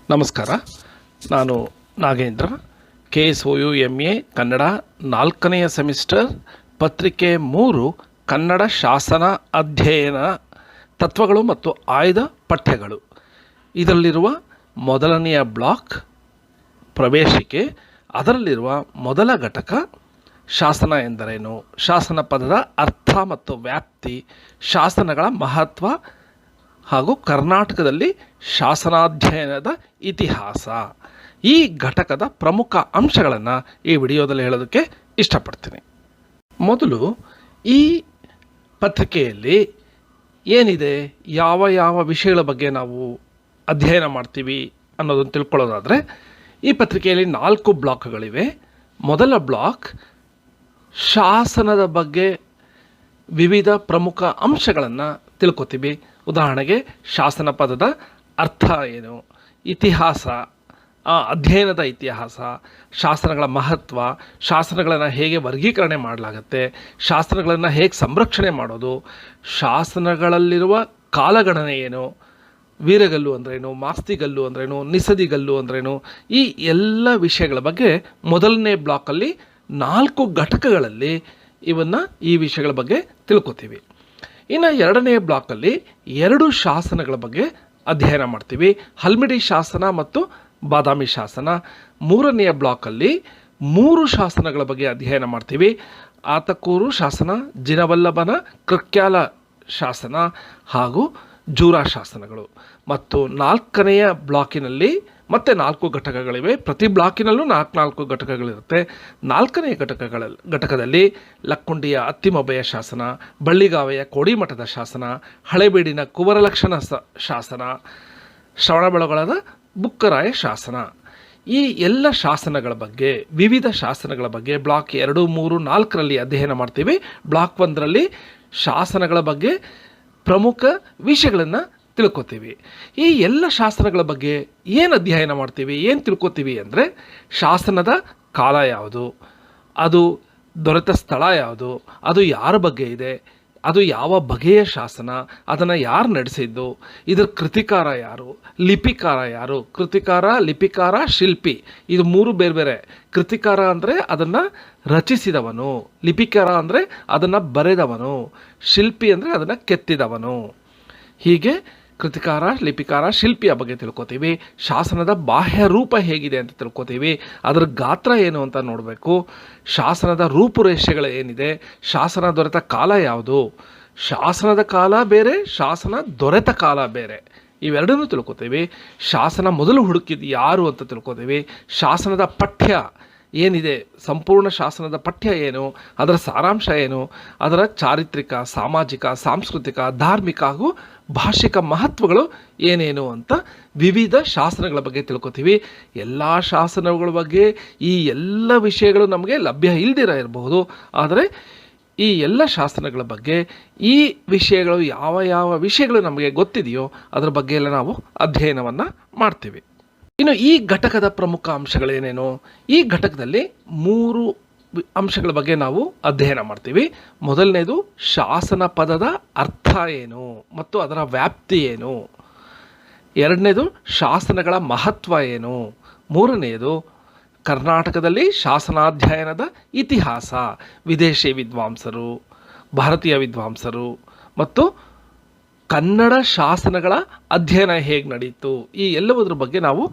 ನಮಸ್ಕಾರ. ನಾನು Nagendra, KSOUMA Kannada 4ನೆಯ semester, ಪತ್ರಿಕೆ 3, ಕನ್ನಡ ಶಾಸನ ಅಧ್ಯಯನ ತತ್ವಗಳು ಮತ್ತು ಆಯ್ದ ಪಠ್ಯಗಳು. ಇದರಲ್ಲಿರುವ ಮೊದಲನೆಯ ಬ್ಲಾಕ್ ಪ್ರವೇಶಿಕೆ. ಅದರಲ್ಲಿರುವ ಮೊದಲ ಘಟಕ ಶಾಸನ ಎಂದರೇನು, ಶಾಸನ ಪದದ ಅರ್ಥ ಮತ್ತು ವ್ಯಾಪ್ತಿ, ಶಾಸನಗಳ ಮಹತ್ವ ಹಾಗೂ ಕರ್ನಾಟಕದಲ್ಲಿ ಶಾಸನಾಧ್ಯಯನದ ಇತಿಹಾಸ. ಈ ಘಟಕದ ಪ್ರಮುಖ ಅಂಶಗಳನ್ನು ಈ ವಿಡಿಯೋದಲ್ಲಿ ಹೇಳೋದಕ್ಕೆ ಇಷ್ಟಪಡ್ತೀನಿ. ಮೊದಲು ಈ ಪತ್ರಿಕೆಯಲ್ಲಿ ಏನಿದೆ, ಯಾವ ವಿಷಯಗಳ ಬಗ್ಗೆ ನಾವು ಅಧ್ಯಯನ ಮಾಡ್ತೀವಿ ಅನ್ನೋದನ್ನು ತಿಳ್ಕೊಳ್ಳೋದಾದರೆ, ಈ ಪತ್ರಿಕೆಯಲ್ಲಿ 4 ಬ್ಲಾಕ್ಗಳಿವೆ. ಮೊದಲ ಬ್ಲಾಕ್ ಶಾಸನದ ಬಗ್ಗೆ ವಿವಿಧ ಪ್ರಮುಖ ಅಂಶಗಳನ್ನು ತಿಳ್ಕೊತೀವಿ. ಉದಾಹರಣೆಗೆ ಶಾಸನ ಪದದ ಅರ್ಥ ಏನು, ಇತಿಹಾಸ, ಅಧ್ಯಯನದ ಇತಿಹಾಸ, ಶಾಸನಗಳ ಮಹತ್ವ, ಶಾಸನಗಳನ್ನು ಹೇಗೆ ವರ್ಗೀಕರಣೆ ಮಾಡಲಾಗುತ್ತೆ, ಶಾಸನಗಳನ್ನು ಹೇಗೆ ಸಂರಕ್ಷಣೆ ಮಾಡೋದು, ಶಾಸನಗಳಲ್ಲಿರುವ ಕಾಲಗಣನೆ ಏನು, ವೀರಗಲ್ಲು ಅಂದ್ರೇನು, ಮಾಸ್ತಿಗಲ್ಲು ಅಂದ್ರೇನು, ನಿಸದಿಗಲ್ಲು ಅಂದ್ರೇನು, ಈ ಎಲ್ಲ ವಿಷಯಗಳ ಬಗ್ಗೆ ಮೊದಲನೇ ಬ್ಲಾಕಲ್ಲಿ 4 ಘಟಕಗಳಲ್ಲಿ ಈ ವಿಷಯಗಳ ಬಗ್ಗೆ ತಿಳ್ಕೊತೀವಿ. ಇನ್ನು ಎರಡನೇ ಬ್ಲಾಕಲ್ಲಿ 2 ಶಾಸನಗಳ ಬಗ್ಗೆ ಅಧ್ಯಯನ ಮಾಡ್ತೀವಿ, ಹಲ್ಮಿಡಿ ಶಾಸನ ಮತ್ತು ಬಾದಾಮಿ ಶಾಸನ. ಮೂರನೆಯ ಬ್ಲಾಕಲ್ಲಿ 3 ಶಾಸನಗಳ ಬಗ್ಗೆ ಅಧ್ಯಯನ ಮಾಡ್ತೀವಿ, ಆತಕೂರು ಶಾಸನ, ಜಿನವಲ್ಲಭನ ಕೃಕ್ಯಾಲ ಶಾಸನ ಹಾಗೂ ಜೂರಾ ಶಾಸನಗಳು. ಮತ್ತು 4ನೆಯ ಬ್ಲಾಕಿನಲ್ಲಿ ಮತ್ತೆ 4 ಘಟಕಗಳಿವೆ. ಪ್ರತಿ ಬ್ಲಾಕಿನಲ್ಲೂ 4 ಘಟಕಗಳಿರುತ್ತೆ. 4ನೆಯ ಘಟಕದಲ್ಲಿ ಲಕ್ಕುಂಡಿಯ ಅತ್ತಿಮಬ್ಬೆಯ ಶಾಸನ, ಬಳ್ಳಿಗಾವೆಯ ಕೋಡಿಮಠದ ಶಾಸನ, ಹಳೆಬೀಡಿನ ಕುವರಲಕ್ಷಣ ಶಾಸನ, ಶ್ರವಣಬೆಳಗೊಳದ ಬುಕ್ಕರಾಯ ಶಾಸನ. ಈ ಎಲ್ಲ ಶಾಸನಗಳ ಬಗ್ಗೆ, ವಿವಿಧ ಶಾಸನಗಳ ಬಗ್ಗೆ ಬ್ಲಾಕ್ 2, 3, 4ರಲ್ಲಿ ಅಧ್ಯಯನ ಮಾಡ್ತೀವಿ. ಬ್ಲಾಕ್ 1ರಲ್ಲಿ ಶಾಸನಗಳ ಬಗ್ಗೆ ಪ್ರಮುಖ ವಿಷಯಗಳನ್ನು ತಿಳ್ಕೊತೀವಿ. ಈ ಎಲ್ಲ ಶಾಸನಗಳ ಬಗ್ಗೆ ಏನು ಅಧ್ಯಯನ ಮಾಡ್ತೀವಿ, ಏನು ತಿಳ್ಕೊತೀವಿ ಅಂದರೆ, ಶಾಸನದ ಕಾಲ ಯಾವುದು, ಅದು ದೊರೆತ ಸ್ಥಳ ಯಾವುದು, ಅದು ಯಾರ ಬಗ್ಗೆ ಇದೆ, ಅದು ಯಾವ ಬಗೆಯ ಶಾಸನ, ಅದನ್ನು ಯಾರು ನಡೆಸಿದ್ದು, ಇದರ ಕೃತಿಕಾರ ಯಾರು, ಲಿಪಿಕಾರ ಯಾರು. ಕೃತಿಕಾರ, ಲಿಪಿಕಾರ, ಶಿಲ್ಪಿ, ಇದು 3 ಬೇರೆ ಬೇರೆ. ಕೃತಿಕಾರ ಅಂದರೆ ಅದನ್ನು ರಚಿಸಿದವನು, ಲಿಪಿಕಾರ ಅಂದರೆ ಅದನ್ನು ಬರೆದವನು, ಶಿಲ್ಪಿ ಅಂದರೆ ಅದನ್ನು ಕೆತ್ತಿದವನು. ಹೀಗೆ ಕೃತಿಕಾರ, ಲಿಪಿಕಾರ, ಶಿಲ್ಪಿಯ ಬಗ್ಗೆ ತಿಳ್ಕೊತೀವಿ. ಶಾಸನದ ಬಾಹ್ಯ ರೂಪ ಹೇಗಿದೆ ಅಂತ ತಿಳ್ಕೊತೀವಿ. ಅದರ ಗಾತ್ರ ಏನು ಅಂತ ನೋಡಬೇಕು. ಶಾಸನದ ರೂಪುರೇಷೆಗಳು ಏನಿದೆ, ಶಾಸನ ದೊರೆತ ಕಾಲ ಯಾವುದು, ಶಾಸನದ ಕಾಲ ಬೇರೆ, ಶಾಸನ ದೊರೆತ ಕಾಲ ಬೇರೆ, ಇವೆರಡನ್ನೂ ತಿಳ್ಕೊತೀವಿ. ಶಾಸನ ಮೊದಲು ಹುಡುಕಿದ್ದು ಯಾರು ಅಂತ ತಿಳ್ಕೊತೀವಿ. ಶಾಸನದ ಪಠ್ಯ ಏನಿದೆ, ಸಂಪೂರ್ಣ ಶಾಸನದ ಪಠ್ಯ ಏನು, ಅದರ ಸಾರಾಂಶ ಏನು, ಅದರ ಚಾರಿತ್ರಿಕ, ಸಾಮಾಜಿಕ, ಸಾಂಸ್ಕೃತಿಕ, ಧಾರ್ಮಿಕ ಹಾಗೂ ಭಾಷಿಕ ಮಹತ್ವಗಳು ಏನೇನು ಅಂತ ವಿವಿಧ ಶಾಸನಗಳ ಬಗ್ಗೆ ತಿಳ್ಕೊತೀವಿ. ಎಲ್ಲ ಶಾಸನಗಳ ಬಗ್ಗೆ ಈ ಎಲ್ಲ ವಿಷಯಗಳು ನಮಗೆ ಲಭ್ಯ ಇರಬಹುದು. ಆದರೆ ಈ ಎಲ್ಲ ಶಾಸನಗಳ ಬಗ್ಗೆ ಈ ವಿಷಯಗಳು ಯಾವ ವಿಷಯಗಳು ನಮಗೆ ಗೊತ್ತಿದೆಯೋ ಅದರ ಬಗ್ಗೆ ಎಲ್ಲ ನಾವು ಅಧ್ಯಯನವನ್ನು ಮಾಡ್ತೀವಿ. ಇನ್ನು ಈ ಘಟಕದ ಪ್ರಮುಖ ಅಂಶಗಳೇನೇನು, ಈ ಘಟಕದಲ್ಲಿ 3 ಅಂಶಗಳ ಬಗ್ಗೆ ನಾವು ಅಧ್ಯಯನ ಮಾಡ್ತೀವಿ. ಮೊದಲನೇದು ಶಾಸನ ಪದದ ಅರ್ಥ ಏನು ಮತ್ತು ಅದರ ವ್ಯಾಪ್ತಿ ಏನು. ಎರಡನೇದು ಶಾಸನಗಳ ಮಹತ್ವ ಏನು. ಮೂರನೆಯದು ಕರ್ನಾಟಕದಲ್ಲಿ ಶಾಸನಾಧ್ಯಯನದ ಇತಿಹಾಸ, ವಿದೇಶಿ ವಿದ್ವಾಂಸರು, ಭಾರತೀಯ ವಿದ್ವಾಂಸರು ಮತ್ತು ಕನ್ನಡ ಶಾಸನಗಳ ಅಧ್ಯಯನ ಹೇಗೆ ನಡೀತು, ಈ ಎಲ್ಲವುದ್ರ ಬಗ್ಗೆ ನಾವು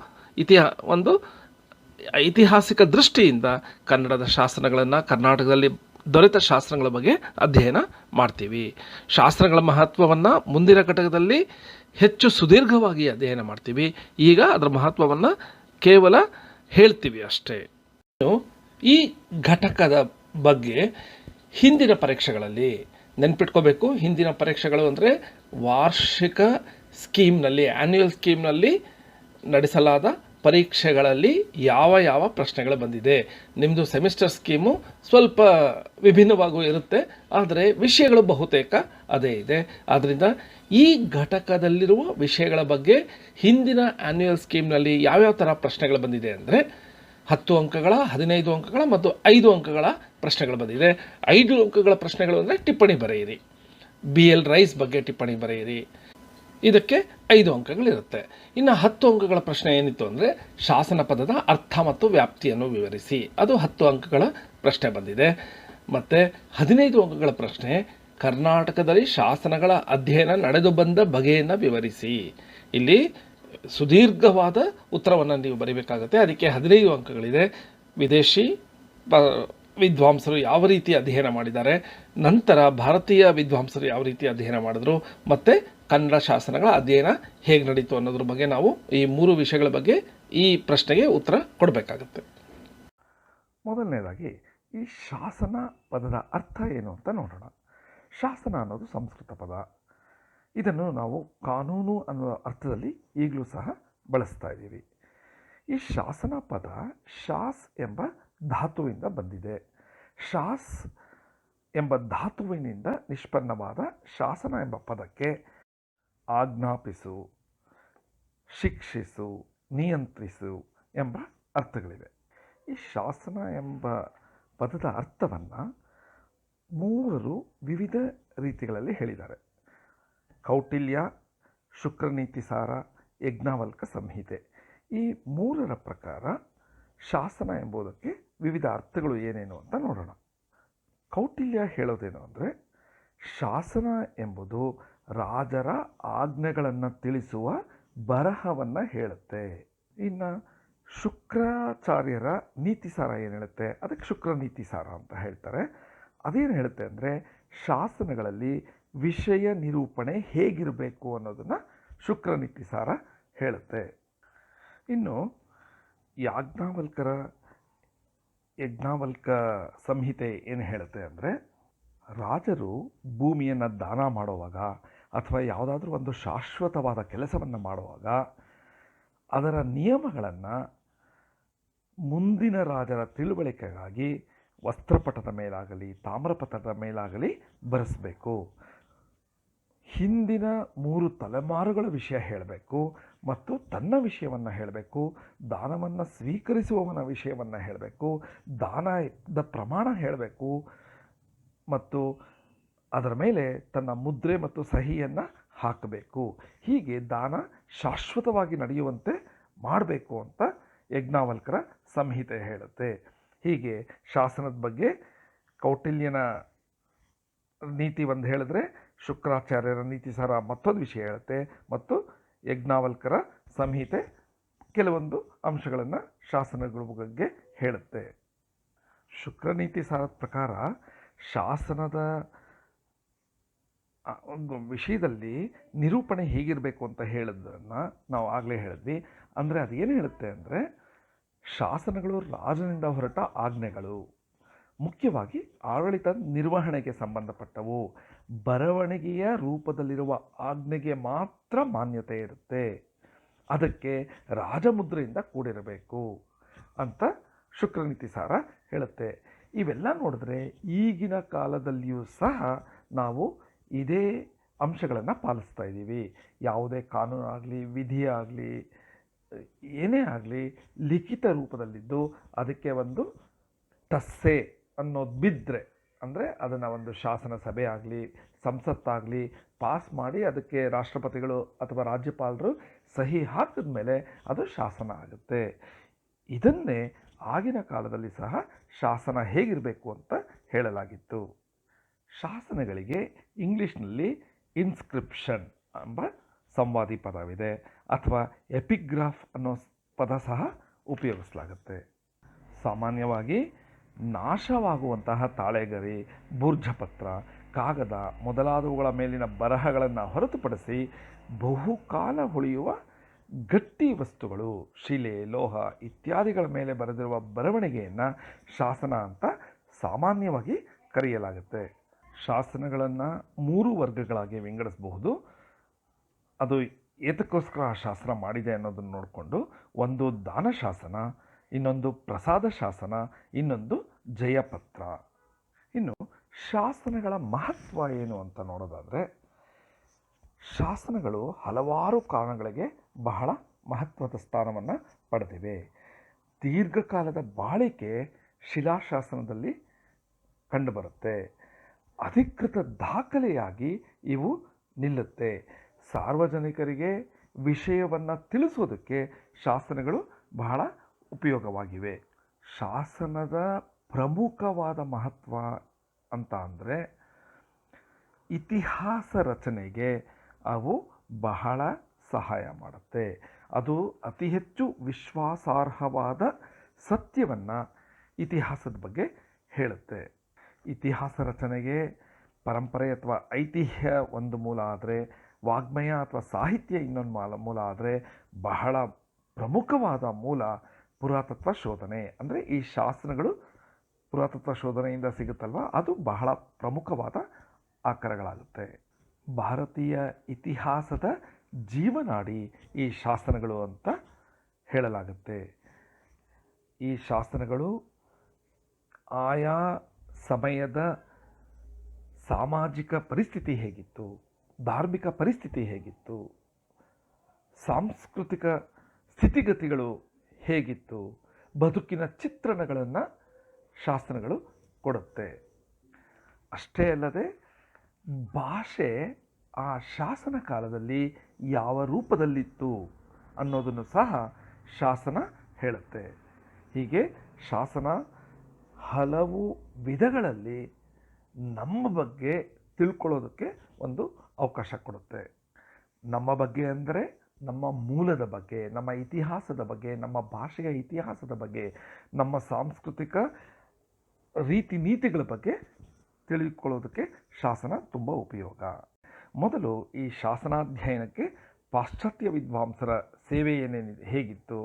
ಒಂದು ಐತಿಹಾಸಿಕ ದೃಷ್ಟಿಯಿಂದ ಕನ್ನಡದ ಶಾಸನಗಳನ್ನು, ಕರ್ನಾಟಕದಲ್ಲಿ ದೊರೆತ ಶಾಸನಗಳ ಬಗ್ಗೆ ಅಧ್ಯಯನ ಮಾಡ್ತೀವಿ. ಶಾಸನಗಳ ಮಹತ್ವವನ್ನು ಮುಂದಿನ ಘಟಕದಲ್ಲಿ ಹೆಚ್ಚು ಸುದೀರ್ಘವಾಗಿ ಅಧ್ಯಯನ ಮಾಡ್ತೀವಿ. ಈಗ ಅದರ ಮಹತ್ವವನ್ನು ಕೇವಲ ಹೇಳ್ತೀವಿ ಅಷ್ಟೇ. ಈ ಘಟಕದ ಬಗ್ಗೆ ಹಿಂದಿನ ಪರೀಕ್ಷೆಗಳಲ್ಲಿ ನೆನ್ಪಿಟ್ಕೋಬೇಕು. ಹಿಂದಿನ ಪರೀಕ್ಷೆಗಳು ಅಂದರೆ ವಾರ್ಷಿಕ ಸ್ಕೀಮ್ನಲ್ಲಿ, ಆ್ಯನ್ಯುಯಲ್ ಸ್ಕೀಮ್ನಲ್ಲಿ ನಡೆಸಲಾದ ಪರೀಕ್ಷೆಗಳಲ್ಲಿ ಯಾವ ಪ್ರಶ್ನೆಗಳು ಬಂದಿದೆ. ನಿಮ್ಮದು ಸೆಮಿಸ್ಟರ್ ಸ್ಕೀಮು ಸ್ವಲ್ಪ ವಿಭಿನ್ನವಾಗೂ ಇರುತ್ತೆ, ಆದರೆ ವಿಷಯಗಳು ಬಹುತೇಕ ಅದೇ ಇದೆ. ಆದ್ದರಿಂದ ಈ ಘಟಕದಲ್ಲಿರುವ ವಿಷಯಗಳ ಬಗ್ಗೆ ಹಿಂದಿನ ಆ್ಯನ್ಯುಯಲ್ ಸ್ಕೀಮ್ನಲ್ಲಿ ಯಾವ್ಯಾವ ಥರ ಪ್ರಶ್ನೆಗಳು ಬಂದಿದೆ ಅಂದರೆ 10 ಅಂಕಗಳ, 15 ಅಂಕಗಳ ಮತ್ತು 5 ಅಂಕಗಳ ಪ್ರಶ್ನೆಗಳು ಬಂದಿದೆ. 5 ಅಂಕಗಳ ಪ್ರಶ್ನೆಗಳು ಅಂದರೆ ಟಿಪ್ಪಣಿ ಬರೆಯಿರಿ. BL ರೈಸ್ ಬಗ್ಗೆ ಟಿಪ್ಪಣಿ ಬರೆಯಿರಿ. ಇದಕ್ಕೆ 5 ಅಂಕಗಳಿರುತ್ತೆ. ಇನ್ನು 10 ಅಂಕಗಳ ಪ್ರಶ್ನೆ ಏನಿತ್ತು ಅಂದರೆ ಶಾಸನ ಪದದ ಅರ್ಥ ಮತ್ತು ವ್ಯಾಪ್ತಿಯನ್ನು ವಿವರಿಸಿ, ಅದು 10 ಅಂಕಗಳ ಪ್ರಶ್ನೆ ಬಂದಿದೆ. ಮತ್ತು 15 ಅಂಕಗಳ ಪ್ರಶ್ನೆ ಕರ್ನಾಟಕದಲ್ಲಿ ಶಾಸನಗಳ ಅಧ್ಯಯನ ನಡೆದು ಬಂದ ಬಗೆಯನ್ನು ವಿವರಿಸಿ. ಇಲ್ಲಿ ಸುದೀರ್ಘವಾದ ಉತ್ತರವನ್ನು ನೀವು ಬರೀಬೇಕಾಗುತ್ತೆ. ಅದಕ್ಕೆ 15 ಅಂಕಗಳಿದೆ. ವಿದೇಶಿ ವಿದ್ವಾಂಸರು ಯಾವ ರೀತಿ ಅಧ್ಯಯನ ಮಾಡಿದ್ದಾರೆ, ನಂತರ ಭಾರತೀಯ ವಿದ್ವಾಂಸರು ಯಾವ ರೀತಿ ಅಧ್ಯಯನ ಮಾಡಿದ್ರು, ಮತ್ತು ಕನ್ನಡ ಶಾಸನಗಳ ಅಧ್ಯಯನ ಹೇಗೆ ನಡೀತು ಅನ್ನೋದ್ರ ಬಗ್ಗೆ ನಾವು ಈ 3 ವಿಷಯಗಳ ಬಗ್ಗೆ ಈ ಪ್ರಶ್ನೆಗೆ ಉತ್ತರ ಕೊಡಬೇಕಾಗುತ್ತೆ. ಮೊದಲನೇದಾಗಿ ಈ ಶಾಸನ ಪದದ ಅರ್ಥ ಏನು ಅಂತ ನೋಡೋಣ. ಶಾಸನ ಅನ್ನೋದು ಸಂಸ್ಕೃತ ಪದ. ಇದನ್ನು ನಾವು ಕಾನೂನು ಅನ್ನುವ ಅರ್ಥದಲ್ಲಿ ಈಗಲೂ ಸಹ ಬಳಸ್ತಾ ಇದ್ದೀವಿ. ಈ ಶಾಸನ ಪದ ಶಾಸ್ ಎಂಬ ಧಾತುವಿಂದ ಬಂದಿದೆ. ಶಾಸ್ ಎಂಬ ಧಾತುವಿನಿಂದ ನಿಷ್ಪನ್ನವಾದ ಶಾಸನ ಎಂಬ ಪದಕ್ಕೆ ಆಜ್ಞಾಪಿಸು, ಶಿಕ್ಷಿಸು, ನಿಯಂತ್ರಿಸು ಎಂಬ ಅರ್ಥಗಳಿವೆ. ಈ ಶಾಸನ ಎಂಬ ಪದದ ಅರ್ಥವನ್ನು 3 ವಿವಿಧ ರೀತಿಗಳಲ್ಲಿ ಹೇಳಿದ್ದಾರೆ. ಕೌಟಿಲ್ಯ, ಶುಕ್ರನೀತಿಸಾರ, ಯಜ್ಞವಲ್ಕ ಸಂಹಿತೆ. ಈ 3ರ ಪ್ರಕಾರ ಶಾಸನ ಎಂಬುದಕ್ಕೆ ವಿವಿಧ ಅರ್ಥಗಳು ಏನೇನು ಅಂತ ನೋಡೋಣ. ಕೌಟಿಲ್ಯ ಹೇಳೋದೇನು ಅಂದರೆ, ಶಾಸನ ಎಂಬುದು ರಾಜರ ಆಜ್ಞೆಗಳನ್ನು ತಿಳಿಸುವ ಬರಹವನ್ನು ಹೇಳುತ್ತೆ. ಇನ್ನು ಶುಕ್ರಾಚಾರ್ಯರ ನೀತಿಸಾರ ಏನು ಹೇಳುತ್ತೆ, ಅದಕ್ಕೆ ಶುಕ್ರ ನೀತಿಸಾರ ಅಂತ ಹೇಳ್ತಾರೆ. ಅದೇನು ಹೇಳುತ್ತೆ ಅಂದರೆ, ಶಾಸನಗಳಲ್ಲಿ ವಿಷಯ ನಿರೂಪಣೆ ಹೇಗಿರಬೇಕು ಅನ್ನೋದನ್ನು ಶುಕ್ರ ನೀತಿಸಾರ ಹೇಳುತ್ತೆ. ಇನ್ನು ಯಜ್ಞವಲ್ಕ ಸಂಹಿತೆ ಏನು ಹೇಳುತ್ತೆ ಅಂದರೆ, ರಾಜರು ಭೂಮಿಯನ್ನು ದಾನ ಮಾಡುವಾಗ ಅಥವಾ ಯಾವುದಾದ್ರೂ ಒಂದು ಶಾಶ್ವತವಾದ ಕೆಲಸವನ್ನು ಮಾಡುವಾಗ ಅದರ ನಿಯಮಗಳನ್ನು ಮುಂದಿನ ರಾಜರ ತಿಳುವಳಿಕೆಗಾಗಿ ವಸ್ತ್ರಪಟದ ಮೇಲಾಗಲಿ ತಾಮ್ರಪಟದ ಮೇಲಾಗಲಿ ಬರೆಸಬೇಕು. ಹಿಂದಿನ 3 ತಲೆಮಾರುಗಳ ವಿಷಯ ಹೇಳಬೇಕು ಮತ್ತು ತನ್ನ ವಿಷಯವನ್ನು ಹೇಳಬೇಕು. ದಾನವನ್ನು ಸ್ವೀಕರಿಸುವವನ ವಿಷಯವನ್ನು ಹೇಳಬೇಕು. ದಾನದ ಪ್ರಮಾಣ ಹೇಳಬೇಕು ಮತ್ತು ಅದರ ಮೇಲೆ ತನ್ನ ಮುದ್ರೆ ಮತ್ತು ಸಹಿಯನ್ನು ಹಾಕಬೇಕು. ಹೀಗೆ ದಾನ ಶಾಶ್ವತವಾಗಿ ನಡೆಯುವಂತೆ ಮಾಡಬೇಕು ಅಂತ ಯಜ್ಞವಲ್ಕರ ಸಂಹಿತೆ ಹೇಳುತ್ತೆ. ಹೀಗೆ ಶಾಸನದ ಬಗ್ಗೆ ಕೌಟಿಲ್ಯನ ನೀತಿ ಒಂದು ಹೇಳಿದ್ರೆ, ಶುಕ್ರಾಚಾರ್ಯರ ನೀತಿಸಾರ ಮತ್ತೊಂದು ವಿಷಯ ಹೇಳುತ್ತೆ ಮತ್ತು ಯಜ್ಞವಲ್ಕರ ಸಂಹಿತೆ ಕೆಲವೊಂದು ಅಂಶಗಳನ್ನು ಶಾಸನಗಳ ಬಗ್ಗೆ ಹೇಳುತ್ತೆ. ಶುಕ್ರನೀತಿಸಾರದ ಪ್ರಕಾರ ಶಾಸನದ ಒಂದು ವಿಷಯದಲ್ಲಿ ನಿರೂಪಣೆ ಹೇಗಿರಬೇಕು ಅಂತ ಹೇಳೋದನ್ನು ನಾವು ಆಗಲೇ ಹೇಳಿದ್ವಿ. ಅಂದರೆ ಅದೇನು ಹೇಳುತ್ತೆ ಅಂದರೆ, ಶಾಸನಗಳು ರಾಜನಿಂದ ಹೊರಟ ಆಜ್ಞೆಗಳು, ಮುಖ್ಯವಾಗಿ ಆಡಳಿತ ನಿರ್ವಹಣೆಗೆ ಸಂಬಂಧಪಟ್ಟವು. ಬರವಣಿಗೆಯ ರೂಪದಲ್ಲಿರುವ ಆಜ್ಞೆಗೆ ಮಾತ್ರ ಮಾನ್ಯತೆ ಇರುತ್ತೆ. ಅದಕ್ಕೆ ರಾಜಮುದ್ರೆಯಿಂದ ಕೂಡಿರಬೇಕು ಅಂತ ಶುಕ್ರನೀತಿಸಾರ ಹೇಳುತ್ತೆ. ಇವೆಲ್ಲ ನೋಡಿದ್ರೆ ಈಗಿನ ಕಾಲದಲ್ಲಿಯೂ ಸಹ ನಾವು ಇದೇ ಅಂಶಗಳನ್ನು ಪಾಲಿಸ್ತಾ ಇದ್ದೀವಿ. ಯಾವುದೇ ಕಾನೂನು ಆಗಲಿ ವಿಧಿ ಆಗಲಿ ಏನೇ ಆಗಲಿ ಲಿಖಿತ ರೂಪದಲ್ಲಿದ್ದು ಅದಕ್ಕೆ ಒಂದು ಟಸ್ಸೆ ಅನ್ನೋದು ಬಿದ್ದರೆ, ಅಂದರೆ ಅದನ್ನು ಒಂದು ಶಾಸನ ಸಭೆ ಆಗಲಿ ಸಂಸತ್ತಾಗಲಿ ಪಾಸ್ ಮಾಡಿ ಅದಕ್ಕೆ ರಾಷ್ಟ್ರಪತಿಗಳು ಅಥವಾ ರಾಜ್ಯಪಾಲರು ಸಹಿ ಹಾಕಿದ ಮೇಲೆ ಅದು ಶಾಸನ ಆಗುತ್ತೆ. ಇದನ್ನೇ ಆಗಿನ ಕಾಲದಲ್ಲಿ ಸಹ ಶಾಸನ ಹೇಗಿರಬೇಕು ಅಂತ ಹೇಳಲಾಗಿತ್ತು. ಶಾಸನಗಳಿಗೆ ಇಂಗ್ಲೀಷ್ನಲ್ಲಿ ಇನ್ಸ್ಕ್ರಿಪ್ಷನ್ ಎಂಬ ಸಂವಾದಿ ಪದವಿದೆ, ಅಥವಾ ಎಪಿಗ್ರಾಫ್ ಅನ್ನೋ ಪದ ಸಹ ಉಪಯೋಗಿಸಲಾಗುತ್ತೆ. ಸಾಮಾನ್ಯವಾಗಿ ನಾಶವಾಗುವಂತಹ ತಾಳೆಗರಿ, ಭೂರ್ಜಪತ್ರ, ಕಾಗದ ಮೊದಲಾದವುಗಳ ಮೇಲಿನ ಬರಹಗಳನ್ನು ಹೊರತುಪಡಿಸಿ ಬಹುಕಾಲ ಉಳಿಯುವ ಗಟ್ಟಿ ವಸ್ತುಗಳು, ಶಿಲೆ, ಲೋಹ ಇತ್ಯಾದಿಗಳ ಮೇಲೆ ಬರೆದಿರುವ ಬರವಣಿಗೆಯನ್ನು ಶಾಸನ ಅಂತ ಸಾಮಾನ್ಯವಾಗಿ ಕರೆಯಲಾಗುತ್ತೆ. ಶಾಸನಗಳನ್ನು 3 ವರ್ಗಗಳಾಗಿ ವಿಂಗಡಿಸಬಹುದು. ಅದು ಏತಕ್ಕೋಸ್ಕರ ಆ ಶಾಸನ ಮಾಡಿದೆ ಅನ್ನೋದನ್ನು ನೋಡಿಕೊಂಡು, ಒಂದು ದಾನ ಶಾಸನ, ಇನ್ನೊಂದು ಪ್ರಸಾದ ಶಾಸನ, ಇನ್ನೊಂದು ಜಯಪತ್ರ. ಇನ್ನು ಶಾಸನಗಳ ಮಹತ್ವ ಏನು ಅಂತ ನೋಡೋದಾದರೆ, ಶಾಸನಗಳು ಹಲವಾರು ಕಾರಣಗಳಿಗೆ ಬಹಳ ಮಹತ್ವದ ಸ್ಥಾನವನ್ನು ಪಡೆದಿವೆ. ದೀರ್ಘಕಾಲದ ಬಾಳಿಕೆ ಶಿಲಾಶಾಸನದಲ್ಲಿ ಕಂಡುಬರುತ್ತೆ. ಅಧಿಕೃತ ದಾಖಲೆಯಾಗಿ ಇವು ನಿಲ್ಲುತ್ತೆ. ಸಾರ್ವಜನಿಕರಿಗೆ ವಿಷಯವನ್ನು ತಿಳಿಸೋದಕ್ಕೆ ಶಾಸನಗಳು ಬಹಳ ಉಪಯೋಗವಾಗಿವೆ. ಶಾಸನದ ಪ್ರಮುಖವಾದ ಮಹತ್ವ ಅಂತ ಅಂದರೆ ಇತಿಹಾಸ ರಚನೆಗೆ ಅವು ಬಹಳ ಸಹಾಯ ಮಾಡುತ್ತೆ. ಅದು ಅತಿ ಹೆಚ್ಚು ವಿಶ್ವಾಸಾರ್ಹವಾದ ಸತ್ಯವನ್ನು ಇತಿಹಾಸದ ಬಗ್ಗೆ ಹೇಳುತ್ತೆ. ಇತಿಹಾಸ ರಚನೆಗೆ ಪರಂಪರೆ ಅಥವಾ ಐತಿಹ್ಯ ಒಂದು ಮೂಲ ಆದರೆ, ವಾಗ್ಮಯ ಅಥವಾ ಸಾಹಿತ್ಯ ಇನ್ನೊಂದು ಮೂಲ ಆದರೆ, ಬಹಳ ಪ್ರಮುಖವಾದ ಮೂಲ ಪುರಾತತ್ವ ಶೋಧನೆ. ಅಂದರೆ ಈ ಶಾಸನಗಳು ಪುರಾತತ್ವ ಶೋಧನೆಯಿಂದ ಸಿಗುತ್ತಲ್ವ, ಅದು ಬಹಳ ಪ್ರಮುಖವಾದ ಆಕರಗಳಾಗುತ್ತೆ. ಭಾರತೀಯ ಇತಿಹಾಸದ ಜೀವನಾಡಿ ಈ ಶಾಸನಗಳು ಅಂತ ಹೇಳಲಾಗುತ್ತೆ. ಈ ಶಾಸನಗಳು ಆಯಾ ಸಮಯದ ಸಾಮಾಜಿಕ ಪರಿಸ್ಥಿತಿ ಹೇಗಿತ್ತು, ಧಾರ್ಮಿಕ ಪರಿಸ್ಥಿತಿ ಹೇಗಿತ್ತು, ಸಾಂಸ್ಕೃತಿಕ ಸ್ಥಿತಿಗತಿಗಳು ಹೇಗಿತ್ತು, ಬದುಕಿನ ಚಿತ್ರಣಗಳನ್ನು ಶಾಸನಗಳು ಕೊಡುತ್ತೆ. ಅಷ್ಟೇ ಅಲ್ಲದೆ ಭಾಷೆ ಆ ಶಾಸನ ಕಾಲದಲ್ಲಿ ಯಾವ ರೂಪದಲ್ಲಿತ್ತು ಅನ್ನೋದನ್ನು ಸಹ ಶಾಸನ ಹೇಳುತ್ತೆ. ಹೀಗೆ ಶಾಸನ ಹಲವು ವಿಧಗಳಲ್ಲಿ ನಮ್ಮ ಬಗ್ಗೆ ತಿಳ್ಕೊಳ್ಳೋದಕ್ಕೆ ಒಂದು ಅವಕಾಶ ಕೊಡುತ್ತೆ. ನಮ್ಮ ಬಗ್ಗೆ ಅಂದರೆ ನಮ್ಮ ಮೂಲದ ಬಗ್ಗೆ, ನಮ್ಮ ಇತಿಹಾಸದ ಬಗ್ಗೆ, ನಮ್ಮ ಭಾಷೆಯ ಇತಿಹಾಸದ ಬಗ್ಗೆ, ನಮ್ಮ ಸಾಂಸ್ಕೃತಿಕ ರೀತಿ ನೀತಿಗಳ ಬಗ್ಗೆ ತಿಳಿದುಕೊಳ್ಳೋದಕ್ಕೆ ಶಾಸನ ತುಂಬ ಉಪಯೋಗ. ಮೊದಲು ಈ ಶಾಸನಾಧ್ಯಯನಕ್ಕೆ ಪಾಶ್ಚಾತ್ಯ ವಿದ್ವಾಂಸರ ಸೇವೆ ಹೇಗಿತ್ತು,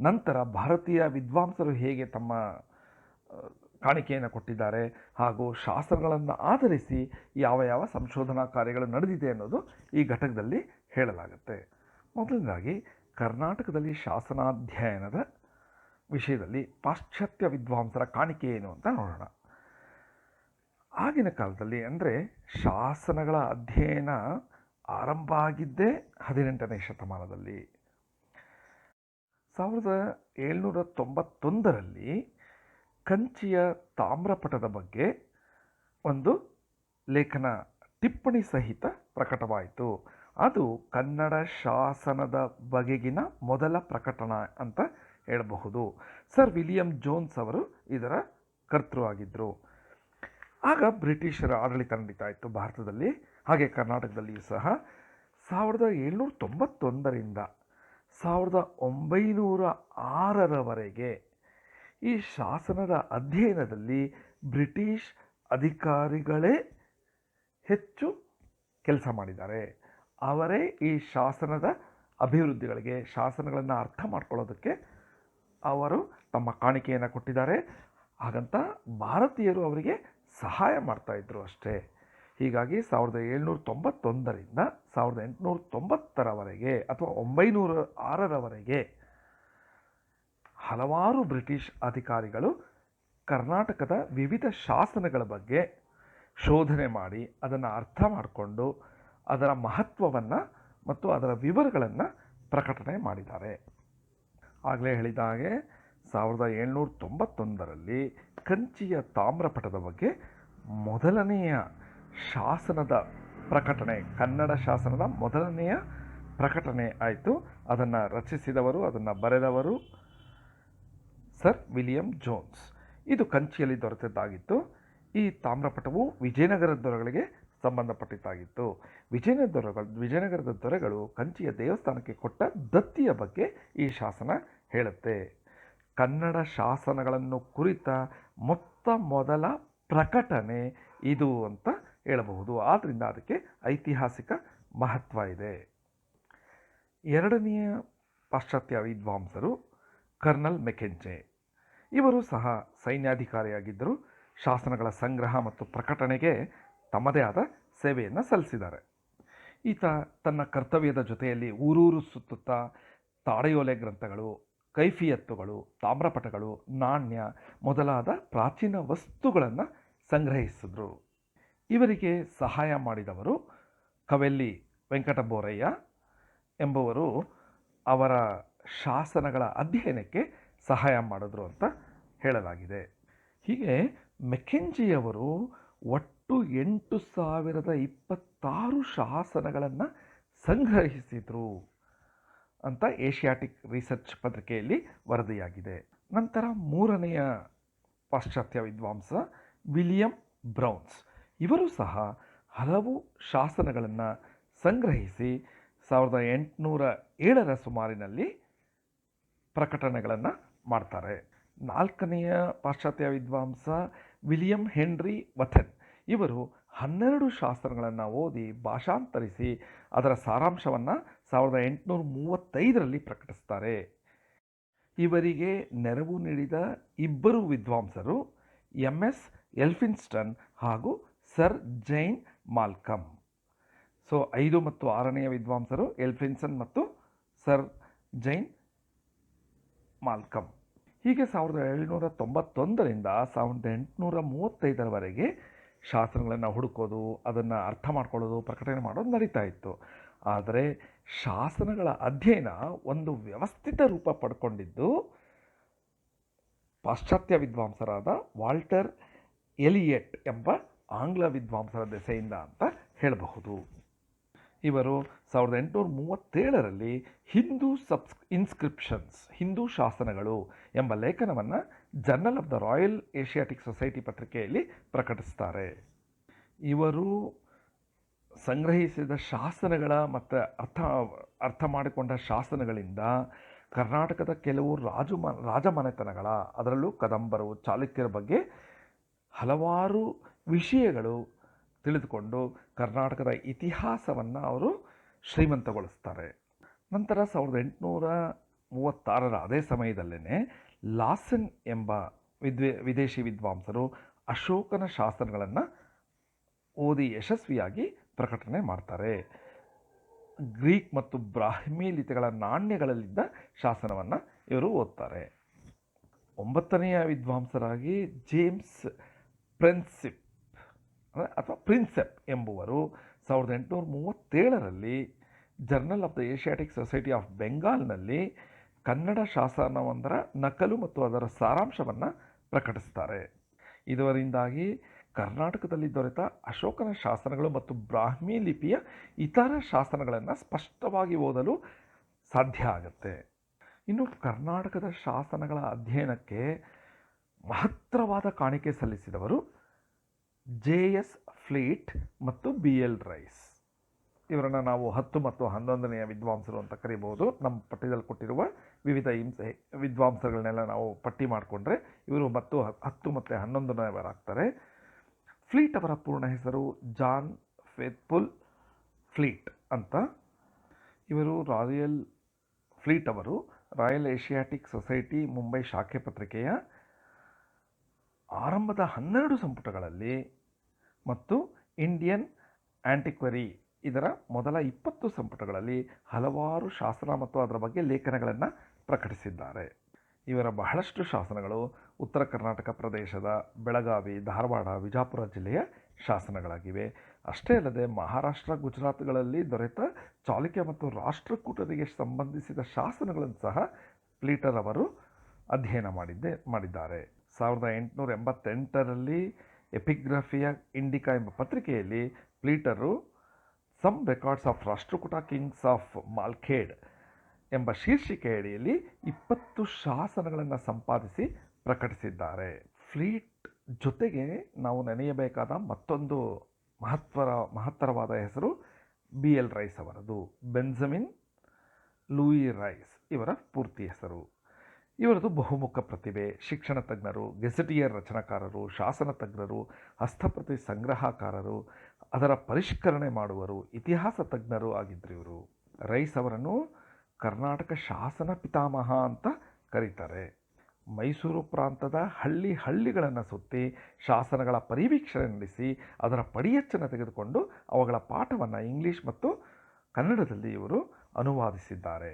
ನಂತರ ಭಾರತೀಯ ವಿದ್ವಾಂಸರು ಹೇಗೆ ತಮ್ಮ ಕಾಣಿಕೆಯನ್ನು ಕೊಟ್ಟಿದ್ದಾರೆ, ಹಾಗೂ ಶಾಸನಗಳನ್ನು ಆಧರಿಸಿ ಯಾವ ಯಾವ ಸಂಶೋಧನಾ ಕಾರ್ಯಗಳು ನಡೆದಿದೆ ಅನ್ನೋದು ಈ ಘಟಕದಲ್ಲಿ ಹೇಳಲಾಗುತ್ತೆ. ಮೊದಲನೇದಾಗಿ ಕರ್ನಾಟಕದಲ್ಲಿ ಶಾಸನಾಧ್ಯಯನದ ವಿಷಯದಲ್ಲಿ ಪಾಶ್ಚಾತ್ಯ ವಿದ್ವಾಂಸರ ಕಾಣಿಕೆ ಏನು ಅಂತ ನೋಡೋಣ. ಆಗಿನ ಕಾಲದಲ್ಲಿ ಅಂದರೆ ಶಾಸನಗಳ ಅಧ್ಯಯನ ಆರಂಭ ಆಗಿದ್ದೇ 18ನೇ ಶತಮಾನದಲ್ಲಿ. 1791ರಲ್ಲಿ ಕಂಚಿಯ ತಾಮ್ರಪಟದ ಬಗ್ಗೆ ಒಂದು ಲೇಖನ ಟಿಪ್ಪಣಿ ಸಹಿತ ಪ್ರಕಟವಾಯಿತು. ಅದು ಕನ್ನಡ ಶಾಸನದ ಬಗೆಗಿನ ಮೊದಲ ಪ್ರಕಟಣ ಅಂತ ಹೇಳಬಹುದು. ಸರ್ ವಿಲಿಯಂ ಜೋನ್ಸ್ ಅವರು ಇದರ ಕರ್ತೃ ಆಗಿದ್ದರು. ಆಗ ಬ್ರಿಟಿಷರ ಆಡಳಿತ ನಡೀತಾ ಇತ್ತು ಭಾರತದಲ್ಲಿ, ಹಾಗೆ ಕರ್ನಾಟಕದಲ್ಲಿಯೂ ಸಹ. 1791ರಿಂದ 1906ರವರೆಗೆ ಈ ಶಾಸನದ ಅಧ್ಯಯನದಲ್ಲಿ ಬ್ರಿಟಿಷ್ ಅಧಿಕಾರಿಗಳೇ ಹೆಚ್ಚು ಕೆಲಸ ಮಾಡಿದ್ದಾರೆ. ಅವರೇ ಈ ಶಾಸನದ ಅಭಿವೃದ್ಧಿಗಳಿಗೆ, ಶಾಸನಗಳನ್ನು ಅರ್ಥ ಮಾಡ್ಕೊಳ್ಳೋದಕ್ಕೆ ಅವರು ತಮ್ಮ ಕಾಣಿಕೆಯನ್ನು ಕೊಟ್ಟಿದ್ದಾರೆ. ಹಾಗಂತ ಭಾರತೀಯರು ಅವರಿಗೆ ಸಹಾಯ ಮಾಡ್ತಾಯಿದ್ರು ಅಷ್ಟೇ. ಹೀಗಾಗಿ 1791ರಿಂದ 1890ರವರೆಗೆ ಅಥವಾ 1906ರವರೆಗೆ ಹಲವಾರು ಬ್ರಿಟಿಷ್ ಅಧಿಕಾರಿಗಳು ಕರ್ನಾಟಕದ ವಿವಿಧ ಶಾಸನಗಳ ಬಗ್ಗೆ ಶೋಧನೆ ಮಾಡಿ ಅದನ್ನು ಅರ್ಥ ಮಾಡಿಕೊಂಡು ಅದರ ಮಹತ್ವವನ್ನು ಮತ್ತು ಅದರ ವಿವರಗಳನ್ನು ಪ್ರಕಟಣೆ ಮಾಡಿದ್ದಾರೆ. ಆಗಲೇ ಹೇಳಿದ ಹಾಗೆ 1791ರಲ್ಲಿ ಕಂಚಿಯ ತಾಮ್ರಪಟದ ಬಗ್ಗೆ ಮೊದಲನೆಯ ಶಾಸನದ ಪ್ರಕಟಣೆ, ಕನ್ನಡ ಶಾಸನದ ಮೊದಲನೆಯ ಪ್ರಕಟಣೆ ಆಯಿತು. ಅದನ್ನು ರಚಿಸಿದವರು, ಅದನ್ನು ಬರೆದವರು ಸರ್ ವಿಲಿಯಂ ಜೋನ್ಸ್. ಇದು ಕಂಚಿಯಲ್ಲಿ ದೊರೆತದ್ದಾಗಿತ್ತು. ಈ ತಾಮ್ರಪಟವು ವಿಜಯನಗರದ ದೊರೆಗಳಿಗೆ ಸಂಬಂಧಪಟ್ಟಿದ್ದಾಗಿತ್ತು. ವಿಜಯನಗರದ ದೊರೆಗಳು ಕಂಚಿಯ ದೇವಸ್ಥಾನಕ್ಕೆ ಕೊಟ್ಟ ದತ್ತಿಯ ಬಗ್ಗೆ ಈ ಶಾಸನ ಹೇಳುತ್ತೆ. ಕನ್ನಡ ಶಾಸನಗಳನ್ನು ಕುರಿತ ಮೊದಲ ಪ್ರಕಟಣೆ ಇದು ಅಂತ ಹೇಳಬಹುದು. ಆದ್ದರಿಂದ ಅದಕ್ಕೆ ಐತಿಹಾಸಿಕ ಮಹತ್ವ ಇದೆ. ಎರಡನೆಯ ಪಾಶ್ಚಾತ್ಯ ವಿದ್ವಾಂಸರು ಕರ್ನಲ್ ಮೆಕೆಂಜೆ. ಇವರು ಸಹ ಸೈನ್ಯಾಧಿಕಾರಿಯಾಗಿದ್ದರು. ಶಾಸನಗಳ ಸಂಗ್ರಹ ಮತ್ತು ಪ್ರಕಟಣೆಗೆ ತಮ್ಮದೇ ಆದ ಸೇವೆಯನ್ನು ಸಲ್ಲಿಸಿದ್ದಾರೆ. ಈತ ತನ್ನ ಕರ್ತವ್ಯದ ಜೊತೆಯಲ್ಲಿ ಊರೂರು ಸುತ್ತುತ್ತಾ ತಾಡೆಯೋಲೆ ಗ್ರಂಥಗಳು, ಕೈಫಿಯತ್ತುಗಳು, ತಾಮ್ರಪಟಗಳು, ನಾಣ್ಯ ಮೊದಲಾದ ಪ್ರಾಚೀನ ವಸ್ತುಗಳನ್ನು ಸಂಗ್ರಹಿಸಿದ್ರು. ಇವರಿಗೆ ಸಹಾಯ ಮಾಡಿದವರು ಕವೆಲ್ಲಿ ವೆಂಕಟಬೋರಯ್ಯ ಎಂಬುವರು ಅವರ ಶಾಸನಗಳ ಅಧ್ಯಯನಕ್ಕೆ ಸಹಾಯ ಮಾಡಿದ್ರು ಅಂತ ಹೇಳಲಾಗಿದೆ. ಹೀಗೆ ಮೆಕೆಂಜಿಯವರು ಒಟ್ಟು 8026 ಶಾಸನಗಳನ್ನು ಸಂಗ್ರಹಿಸಿದರು ಅಂತ ಏಷ್ಯಾಟಿಕ್ ರಿಸರ್ಚ್ ಪತ್ರಿಕೆಯಲ್ಲಿ ವರದಿಯಾಗಿದೆ. ನಂತರ ಮೂರನೆಯ ಪಾಶ್ಚಾತ್ಯ ವಿದ್ವಾಂಸ ವಿಲಿಯಂ ಬ್ರೌನ್ಸ್. ಇವರು ಸಹ ಹಲವು ಶಾಸನಗಳನ್ನು ಸಂಗ್ರಹಿಸಿ 1807 ಸುಮಾರಿನಲ್ಲಿ ಪ್ರಕಟಣೆಗಳನ್ನು ಮಾಡ್ತಾರೆ. ನಾಲ್ಕನೆಯ ಪಾಶ್ಚಾತ್ಯ ವಿದ್ವಾಂಸ ವಿಲಿಯಂ ಹೆನ್ರಿ ವಥೆನ್. ಇವರು 12 ಶಾಸ್ತ್ರಗಳನ್ನು ಓದಿ ಭಾಷಾಂತರಿಸಿ ಅದರ ಸಾರಾಂಶವನ್ನು 1835 ಪ್ರಕಟಿಸ್ತಾರೆ. ಇವರಿಗೆ ನೆರವು ನೀಡಿದ ಇಬ್ಬರು ವಿದ್ವಾಂಸರು MS ಎಲ್ಫಿನ್ಸ್ಟನ್ ಹಾಗೂ ಸರ್ ಜೈನ್ ಮಾಲ್ಕಮ್. 5 ಮತ್ತು 6ನೆಯ ವಿದ್ವಾಂಸರು ಎಲ್ಫಿನ್ಸ್ಟನ್ ಮತ್ತು ಸರ್ ಜೈನ್ ಮಾಲ್ಕಮ್. ಹೀಗೆ 1791ರಿಂದ 1835 ಶಾಸ್ತ್ರಗಳನ್ನು ಹುಡುಕೋದು, ಅದನ್ನು ಅರ್ಥ ಮಾಡ್ಕೊಳ್ಳೋದು, ಪ್ರಕಟಣೆ ಮಾಡೋದು ನಡೀತಾ ಇತ್ತು. ಆದರೆ ಶಾಸನಗಳ ಅಧ್ಯಯನ ಒಂದು ವ್ಯವಸ್ಥಿತ ರೂಪ ಪಡ್ಕೊಂಡಿದ್ದು ಪಾಶ್ಚಾತ್ಯ ವಿದ್ವಾಂಸರಾದ ವಾಲ್ಟರ್ ಎಲಿಯಟ್ ಎಂಬ ಆಂಗ್ಲ ವಿದ್ವಾಂಸರ ದೆಸೆಯಿಂದ ಅಂತ ಹೇಳಬಹುದು. ಇವರು 1837 ಹಿಂದೂ ಇನ್ಸ್ಕ್ರಿಪ್ಷನ್ಸ್, ಹಿಂದೂ ಶಾಸನಗಳು ಎಂಬ ಲೇಖನವನ್ನು journal of the royal Asiatic society ಪತ್ರಿಕೆಯಲ್ಲಿ ಪ್ರಕಟಿಸ್ತಾರೆ. ಇವರು ಸಂಗ್ರಹಿಸಿದ ಶಾಸನಗಳ ಮತ್ತು ಅರ್ಥ ಮಾಡಿಕೊಂಡ ಶಾಸನಗಳಿಂದ ಕರ್ನಾಟಕದ ಕೆಲವು ರಾಜಮನೆತನಗಳ, ಅದರಲ್ಲೂ ಕದಂಬರು, ಚಾಲುಕ್ಯರ ಬಗ್ಗೆ ಹಲವಾರು ವಿಷಯಗಳು ತಿಳಿದುಕೊಂಡು ಕರ್ನಾಟಕದ ಇತಿಹಾಸವನ್ನು ಅವರು ಶ್ರೀಮಂತಗೊಳಿಸ್ತಾರೆ. ನಂತರ 1836 ಅದೇ ಸಮಯದಲ್ಲೇ ಲಾಸನ್ ಎಂಬ ವಿದೇಶಿ ವಿದ್ವಾಂಸರು ಅಶೋಕನ ಶಾಸನಗಳನ್ನು ಓದಿ ಯಶಸ್ವಿಯಾಗಿ ಪ್ರಕಟಣೆ ಮಾಡ್ತಾರೆ. ಗ್ರೀಕ್ ಮತ್ತು ಬ್ರಾಹ್ಮಿ ಲಿಪಿಗಳ ನಾಣ್ಯಗಳಲ್ಲಿದ್ದ ಶಾಸನವನ್ನು ಇವರು ಓದ್ತಾರೆ. 9ನೆಯ ವಿದ್ವಾಂಸರಾಗಿ ಜೇಮ್ಸ್ ಪ್ರಿನ್ಸೆಪ್ ಎಂಬುವರು 1837 journal of the Asiatic Society of ಬೆಂಗಾಲ್ನಲ್ಲಿ ಕನ್ನಡ ಶಾಸನವೊಂದರ ನಕಲು ಮತ್ತು ಅದರ ಸಾರಾಂಶವನ್ನು ಪ್ರಕಟಿಸ್ತಾರೆ. ಇದರಿಂದಾಗಿ ಕರ್ನಾಟಕದಲ್ಲಿ ದೊರೆತ ಅಶೋಕನ ಶಾಸನಗಳು ಮತ್ತು ಬ್ರಾಹ್ಮಿ ಲಿಪಿಯ ಇತರ ಶಾಸನಗಳನ್ನು ಸ್ಪಷ್ಟವಾಗಿ ಓದಲು ಸಾಧ್ಯ ಆಗುತ್ತೆ. ಇನ್ನು ಕರ್ನಾಟಕದ ಶಾಸನಗಳ ಅಧ್ಯಯನಕ್ಕೆ ಮಹತ್ತರವಾದ ಕಾಣಿಕೆ ಸಲ್ಲಿಸಿದವರು JS ಫ್ಲೀಟ್ ಮತ್ತು BL ರೈಸ್. ಇವರನ್ನು ನಾವು 10 ಮತ್ತು 11ನೆಯ ವಿದ್ವಾಂಸರು ಅಂತ ಕರೀಬಹುದು. ನಮ್ಮ ಪಠ್ಯದಲ್ಲಿ ಕೊಟ್ಟಿರುವ ವಿವಿಧ ವಿದ್ವಾಂಸಗಳನ್ನೆಲ್ಲ ನಾವು ಪಟ್ಟಿ ಮಾಡಿಕೊಂಡ್ರೆ ಇವರು 10 ಮತ್ತು 11ನೇವರಾಗ್ತಾರೆ. ಫ್ಲೀಟ್ ಅವರ ಪೂರ್ಣ ಹೆಸರು ಜಾನ್ ಫೇತ್ಫುಲ್ ಫ್ಲೀಟ್ ಅಂತ. ಇವರು ಫ್ಲೀಟ್ ಅವರು ರಾಯಲ್ ಏಷಿಯಾಟಿಕ್ ಸೊಸೈಟಿ ಮುಂಬೈ ಶಾಖೆ ಪತ್ರಿಕೆಯ ಆರಂಭದ 12 ಸಂಪುಟಗಳಲ್ಲಿ ಮತ್ತು ಇಂಡಿಯನ್ ಆಂಟಿಕ್ವರಿ ಇದರ ಮೊದಲ 20 ಸಂಪುಟಗಳಲ್ಲಿ ಹಲವಾರು ಶಾಸನ ಮತ್ತು ಅದರ ಬಗ್ಗೆ ಲೇಖನಗಳನ್ನು ಪ್ರಕಟಿಸಿದ್ದಾರೆ. ಇವರ ಬಹಳಷ್ಟು ಶಾಸನಗಳು ಉತ್ತರ ಕರ್ನಾಟಕ ಪ್ರದೇಶದ ಬೆಳಗಾವಿ, ಧಾರವಾಡ, ವಿಜಾಪುರ ಜಿಲ್ಲೆಯ ಶಾಸನಗಳಾಗಿವೆ. ಅಷ್ಟೇ ಅಲ್ಲದೆ ಮಹಾರಾಷ್ಟ್ರ, ಗುಜರಾತ್ಗಳಲ್ಲಿ ದೊರೆತ ಚಾಲುಕ್ಯ ಮತ್ತು ರಾಷ್ಟ್ರಕೂಟರಿಗೆ ಸಂಬಂಧಿಸಿದ ಶಾಸನಗಳನ್ನು ಸಹ ಫ್ಲೀಟರ್ ಅವರು ಅಧ್ಯಯನ ಮಾಡಿದ್ದಾರೆ. 1888 ಎಪಿಗ್ರಫಿಯಾ ಇಂಡಿಕಾ ಎಂಬ ಪತ್ರಿಕೆಯಲ್ಲಿ ಫ್ಲೀಟರು some records of Rashtrakuta kings of Malkhed ಎಂಬ ಶೀರ್ಷಿಕೆಯಡಿಯಲ್ಲಿ 20 ಶಾಸನಗಳನ್ನು ಸಂಪಾದಿಸಿ ಪ್ರಕಟಿಸಿದ್ದಾರೆ. ಫ್ಲೀಟ್ ಜೊತೆಗೆ ನಾವು ನೆನೆಯಬೇಕಾದ ಮತ್ತೊಂದು ಮಹತ್ತರವಾದ ಹೆಸರು BL ರೈಸ್ ಅವರದು. ಬೆಂಜಮಿನ್ ಲೂಯಿ ರೈಸ್ ಇವರ ಪೂರ್ತಿ ಹೆಸರು. ಇವರದು ಬಹುಮುಖ ಪ್ರತಿಭೆ, ಶಿಕ್ಷಣ ತಜ್ಞರು, ಗೆಜೆಟಿಯರ್ ರಚನಾಕಾರರು, ಶಾಸನ ತಜ್ಞರು, ಹಸ್ತಪ್ರತಿ ಸಂಗ್ರಹಕಾರರು, ಅದರ ಪರಿಷ್ಕರಣೆ ಮಾಡುವರು, ಇತಿಹಾಸ ತಜ್ಞರು ಆಗಿದ್ದರು ಇವರು. ರೈಸ್ ಅವರನ್ನು ಕರ್ನಾಟಕ ಶಾಸನ ಪಿತಾಮಹ ಅಂತ ಕರೀತಾರೆ. ಮೈಸೂರು ಪ್ರಾಂತದ ಹಳ್ಳಿಗಳನ್ನು ಸುತ್ತಿ ಶಾಸನಗಳ ಪರಿವೀಕ್ಷಣೆ ನಡೆಸಿ ಅದರ ಪಡಿಯಚ್ಚನ್ನು ತೆಗೆದುಕೊಂಡು ಅವುಗಳ ಪಾಠವನ್ನು ಇಂಗ್ಲಿಷ್ ಮತ್ತು ಕನ್ನಡದಲ್ಲಿ ಇವರು ಅನುವಾದಿಸಿದ್ದಾರೆ.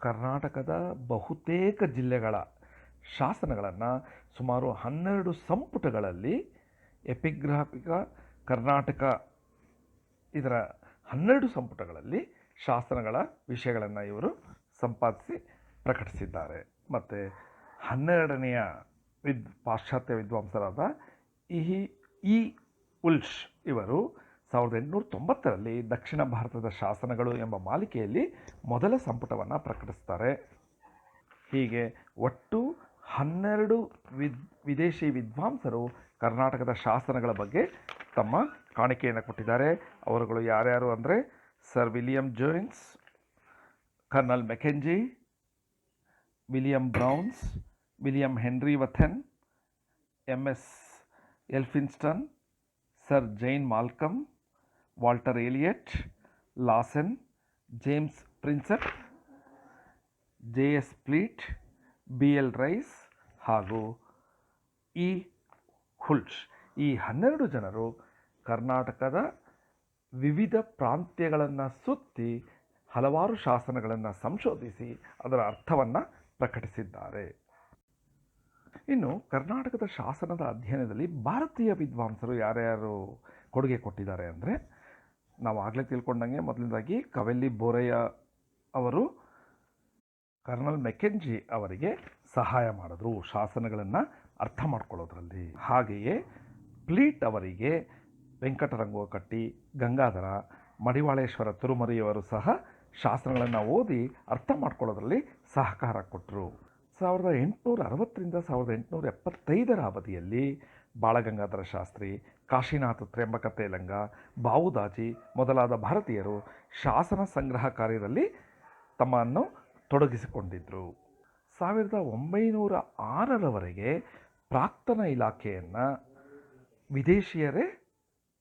ಕರ್ನಾಟಕದ ಬಹುತೇಕ ಜಿಲ್ಲೆಗಳ ಶಾಸನಗಳನ್ನು ಸುಮಾರು 12 ಸಂಪುಟಗಳಲ್ಲಿ ಎಪಿಗ್ರಾಫಿಕಾ ಕರ್ನಾಟಕ ಇದರ 12 ಸಂಪುಟಗಳಲ್ಲಿ ಶಾಸನಗಳ ವಿಷಯಗಳನ್ನು ಇವರು ಸಂಪಾದಿಸಿ ಪ್ರಕಟಿಸಿದ್ದಾರೆ. ಮತ್ತು 12ನೆಯ ಪಾಶ್ಚಾತ್ಯ ವಿದ್ವಾಂಸರಾದ ಇ ಉಲ್ಷ್ ಇವರು 1890ರಲ್ಲಿ ದಕ್ಷಿಣ ಭಾರತದ ಶಾಸನಗಳು ಎಂಬ ಮಾಲಿಕೆಯಲ್ಲಿ ಮೊದಲ ಸಂಪುಟವನ್ನು ಪ್ರಕಟಿಸ್ತಾರೆ. ಹೀಗೆ ಒಟ್ಟು 12 ವಿದೇಶಿ ವಿದ್ವಾಂಸರು ಕರ್ನಾಟಕದ ಶಾಸನಗಳ ಬಗ್ಗೆ ತಮ್ಮ ಕಾಣಿಕೆಯನ್ನು ಕೊಟ್ಟಿದ್ದಾರೆ. ಅವರುಗಳು ಯಾರ್ಯಾರು ಅಂದರೆ sir William Jones, colonel Mackenzie, William Browns, William Henry Wathen, MS Elphinstone, sir John Malcolm, Walter Elliot, Lassen, James Prinsep, JS Fleet, BL Rice ಹಾಗೂ E ಹುಲ್ಶ್. ಈ 12 ಜನರು ಕರ್ನಾಟಕದ ವಿವಿಧ ಪ್ರಾಂತ್ಯಗಳನ್ನು ಸುತ್ತಿ ಹಲವಾರು ಶಾಸನಗಳನ್ನು ಸಂಶೋಧಿಸಿ ಅದರ ಅರ್ಥವನ್ನು ಪ್ರಕಟಿಸಿದ್ದಾರೆ. ಇನ್ನು ಕರ್ನಾಟಕದ ಶಾಸನದ ಅಧ್ಯಯನದಲ್ಲಿ ಭಾರತೀಯ ವಿದ್ವಾಂಸರು ಯಾರ್ಯಾರು ಕೊಡುಗೆ ಕೊಟ್ಟಿದ್ದಾರೆ ಅಂದರೆ, ನಾವು ಆಗಲೇ ತಿಳ್ಕೊಂಡಂಗೆ ಮೊದಲನೇದಾಗಿ ಕವೆಲ್ಲಿ ಬೋರಯ್ಯ ಅವರು ಕರ್ನಲ್ ಮೆಕೆಂಜಿ ಅವರಿಗೆ ಸಹಾಯ ಮಾಡಿದ್ರು ಶಾಸನಗಳನ್ನು ಅರ್ಥ ಮಾಡ್ಕೊಳ್ಳೋದ್ರಲ್ಲಿ. ಹಾಗೆಯೇ ಪ್ಲೀಟ್ ಅವರಿಗೆ ವೆಂಕಟರಂಗೋಕಟ್ಟಿ, ಗಂಗಾಧರ, ಮಡಿವಾಳೇಶ್ವರ ತಿರುಮರಿಯವರು ಸಹ ಶಾಸನಗಳನ್ನು ಓದಿ ಅರ್ಥ ಮಾಡ್ಕೊಳ್ಳೋದ್ರಲ್ಲಿ ಸಹಕಾರ ಕೊಟ್ಟರು. 1860ರಿಂದ 1875 ಅವಧಿಯಲ್ಲಿ ಬಾಳಗಂಗಾಧರ ಶಾಸ್ತ್ರಿ, ಕಾಶಿನಾಥ ತ್ರ್ಯಂಬಕ ತೇಲಂಗ, ಬಾವುದಾಜಿ ಮೊದಲಾದ ಭಾರತೀಯರು ಶಾಸನ ಸಂಗ್ರಹ ಕಾರ್ಯದಲ್ಲಿ ತಮ್ಮನ್ನು ತೊಡಗಿಸಿಕೊಂಡಿದ್ದರು. 1906ರವರೆಗೆ ಪ್ರಾಕ್ತನ ಇಲಾಖೆಯನ್ನು ವಿದೇಶಿಯರೇ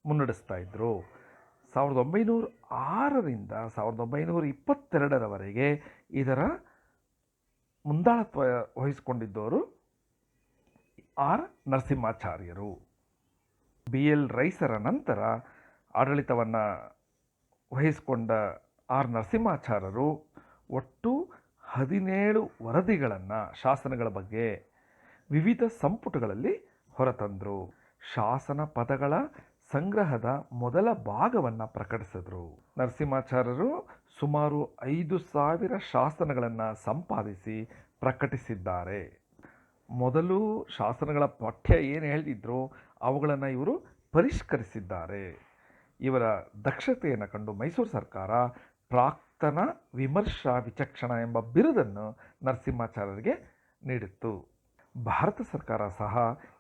ಮುನ್ನಡೆಸ್ತಾ ಇದ್ದರು. 1906ರಿಂದ 1922ರವರೆಗೆ ಇದರ ಮುಂದಾಳತ್ವ ವಹಿಸಿಕೊಂಡಿದ್ದವರು ಆರ್ ನರಸಿಂಹಾಚಾರ್ಯರು. BL ರೈಸರ ನಂತರ ಆಡಳಿತವನ್ನು ವಹಿಸಿಕೊಂಡ ಆರ್ ನರಸಿಂಹಾಚಾರ್ಯರು ಒಟ್ಟು 17 ವರದಿಗಳನ್ನು ಶಾಸನಗಳ ಬಗ್ಗೆ ವಿವಿಧ ಸಂಪುಟಗಳಲ್ಲಿ ಹೊರತಂದರು. ಶಾಸನ ಪದಗಳ ಸಂಗ್ರಹದ ಮೊದಲ ಭಾಗವನ್ನು ಪ್ರಕಟಿಸಿದರು. ನರಸಿಂಹಾಚಾರ್ಯರು ಸುಮಾರು 5000 ಶಾಸನಗಳನ್ನು ಸಂಪಾದಿಸಿ ಪ್ರಕಟಿಸಿದ್ದಾರೆ. ಮೊದಲು ಶಾಸನಗಳ ಪಠ್ಯ ಏನು ಹೇಳಿದ್ರು ಅವುಗಳನ್ನು ಇವರು ಪರಿಷ್ಕರಿಸಿದ್ದಾರೆ. ಇವರ ದಕ್ಷತೆಯನ್ನು ಕಂಡು ಮೈಸೂರು ಸರ್ಕಾರ ಪ್ರಾಕ್ತನ ವಿಮರ್ಶಾ ವಿಚಕ್ಷಣ ಎಂಬ ಬಿರುದನ್ನು ನರಸಿಂಹಾಚಾರ್ಯರಿಗೆ ನೀಡಿತ್ತು. ಭಾರತ ಸರ್ಕಾರ ಸಹ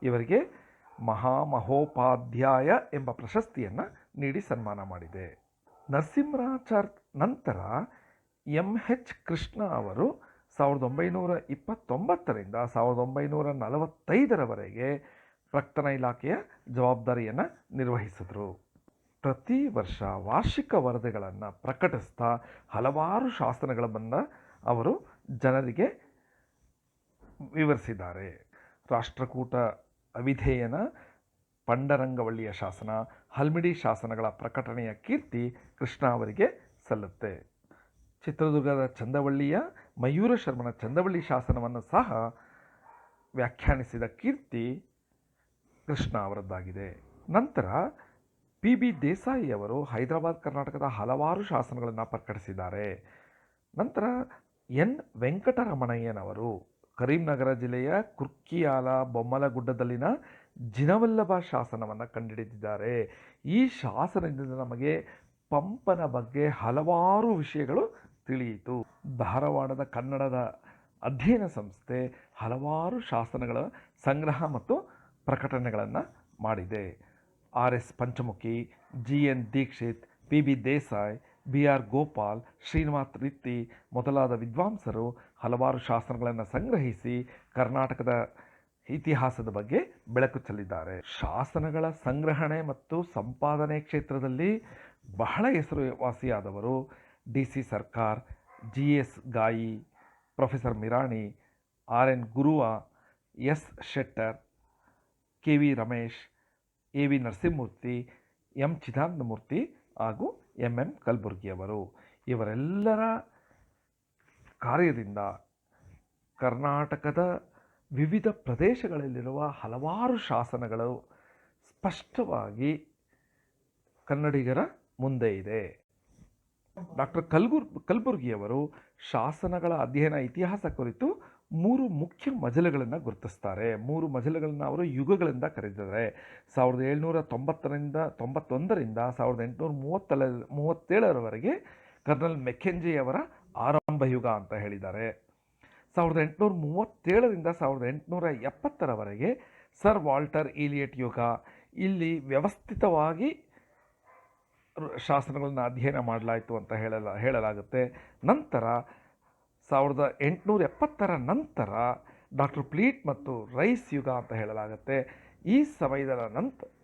ಇವರಿಗೆ ಮಹಾಮಹೋಪಾಧ್ಯಾಯ ಎಂಬ ಪ್ರಶಸ್ತಿಯನ್ನು ನೀಡಿ ಸನ್ಮಾನ ಮಾಡಿದೆ. ನರಸಿಂಹಾಚಾರ್ಯ ನಂತರ MH ಕೃಷ್ಣ ಅವರು 1929ರಿಂದ 1945ರವರೆಗೆ ಪ್ರಾಕ್ತನ ಇಲಾಖೆಯ ಜವಾಬ್ದಾರಿಯನ್ನು ನಿರ್ವಹಿಸಿದರು. ಪ್ರತಿ ವರ್ಷ ವಾರ್ಷಿಕ ವರದಿಗಳನ್ನು ಪ್ರಕಟಿಸ್ತಾ ಹಲವಾರು ಶಾಸನಗಳನ್ನು ಅವರು ಜನರಿಗೆ ವಿವರಿಸಿದ್ದಾರೆ. ರಾಷ್ಟ್ರಕೂಟ ಅವಿಧೇಯನ, ಪಂಡರಂಗವಳ್ಳಿಯ ಶಾಸನ, ಹಲ್ಮಿಡಿ ಶಾಸನಗಳ ಪ್ರಕಟಣೆಯ ಕೀರ್ತಿ ಕೃಷ್ಣ ಅವರಿಗೆ ಸಲ್ಲುತ್ತೆ. ಚಿತ್ರದುರ್ಗದ ಚಂದವಳ್ಳಿಯ ಮಯೂರ ಶರ್ಮನ ಚಂದವಳ್ಳಿ ಶಾಸನವನ್ನು ಸಹ ವ್ಯಾಖ್ಯಾನಿಸಿದ ಕೀರ್ತಿ ಕೃಷ್ಣ ಅವರದ್ದಾಗಿದೆ. ನಂತರ PB ದೇಸಾಯಿ ಅವರು ಹೈದರಾಬಾದ್ ಕರ್ನಾಟಕದ ಹಲವಾರು ಶಾಸನಗಳನ್ನು ಪ್ರಕಟಿಸಿದ್ದಾರೆ. ನಂತರ N ವೆಂಕಟರಮಣಯ್ಯನವರು ಕರೀಂನಗರ ಜಿಲ್ಲೆಯ ಕುರ್ಕಿಯಾಲ ಬೊಮ್ಮಲಗುಡ್ಡದಲ್ಲಿನ ಜಿನವಲ್ಲಭ ಶಾಸನವನ್ನು ಕಂಡುಹಿಡಿದಿದ್ದಾರೆ. ಈ ಶಾಸನದಿಂದ ನಮಗೆ ಪಂಪನ ಬಗ್ಗೆ ಹಲವಾರು ವಿಷಯಗಳು ತಿಳಿಯಿತು. ಧಾರವಾಡದ ಕನ್ನಡದ ಅಧ್ಯಯನ ಸಂಸ್ಥೆ ಹಲವಾರು ಶಾಸನಗಳ ಸಂಗ್ರಹ ಮತ್ತು ಪ್ರಕಟಣೆಗಳನ್ನು ಮಾಡಿದೆ. RS Panchamukhi, GN Dixit, PB Desai, BR Gopal, Srinivas Ritti ಮೊದಲಾದ ವಿದ್ವಾಂಸರು ಹಲವಾರು ಶಾಸನಗಳನ್ನು ಸಂಗ್ರಹಿಸಿ ಕರ್ನಾಟಕದ ಇತಿಹಾಸದ ಬಗ್ಗೆ ಬೆಳಕು ಚೆಲ್ಲಿದ್ದಾರೆ. ಶಾಸನಗಳ ಸಂಗ್ರಹಣೆ ಮತ್ತು ಸಂಪಾದನೆ ಕ್ಷೇತ್ರದಲ್ಲಿ ಬಹಳ ಹೆಸರುವಾಸಿಯಾದವರು DC Sircar, GS Gai, professor Mirani, RN Gurav, S Shettar, KV Ramesh, AV Narasimhamurthy, M Chidanandamurthy ಹಾಗೂ MM ಕಲಬುರ್ಗಿಯವರು. ಇವರೆಲ್ಲರ ಕಾರ್ಯದಿಂದ ಕರ್ನಾಟಕದ ವಿವಿಧ ಪ್ರದೇಶಗಳಲ್ಲಿರುವ ಹಲವಾರು ಶಾಸನಗಳು ಸ್ಪಷ್ಟವಾಗಿ ಕನ್ನಡಿಗರ ಮುಂದೆ ಇದೆ. ಡಾಕ್ಟರ್ ಕಲಬುರ್ಗಿಯವರು ಶಾಸನಗಳ ಅಧ್ಯಯನ ಇತಿಹಾಸ ಕುರಿತು 3 ಮುಖ್ಯ ಮಜಲುಗಳನ್ನು ಗುರುತಿಸ್ತಾರೆ. 3 ಮಜಲುಗಳನ್ನು ಅವರು ಯುಗಗಳಿಂದ ಕರೆದಿದ್ದಾರೆ. 1790ರಿಂದ 91ರಿಂದ 1837ರವರೆಗೆ ಕರ್ನಲ್ ಮೆಕೆಂಜಿಯವರ ಆರಂಭ ಯುಗ ಅಂತ ಹೇಳಿದ್ದಾರೆ. 1837ರಿಂದ 1870ರವರೆಗೆ ಸರ್ ವಾಲ್ಟರ್ ಈಲಿಯಟ್ ಯುಗ. ಇಲ್ಲಿ ವ್ಯವಸ್ಥಿತವಾಗಿ ಶಾಸನಗಳನ್ನು ಅಧ್ಯಯನ ಮಾಡಲಾಯಿತು ಅಂತ ಹೇಳಲಾಗುತ್ತೆ. ನಂತರ 1870ರ ನಂತರ ಡಾಕ್ಟರ್ ಪ್ಲೀಟ್ ಮತ್ತು ರೈಸ್ ಯುಗ ಅಂತ ಹೇಳಲಾಗುತ್ತೆ.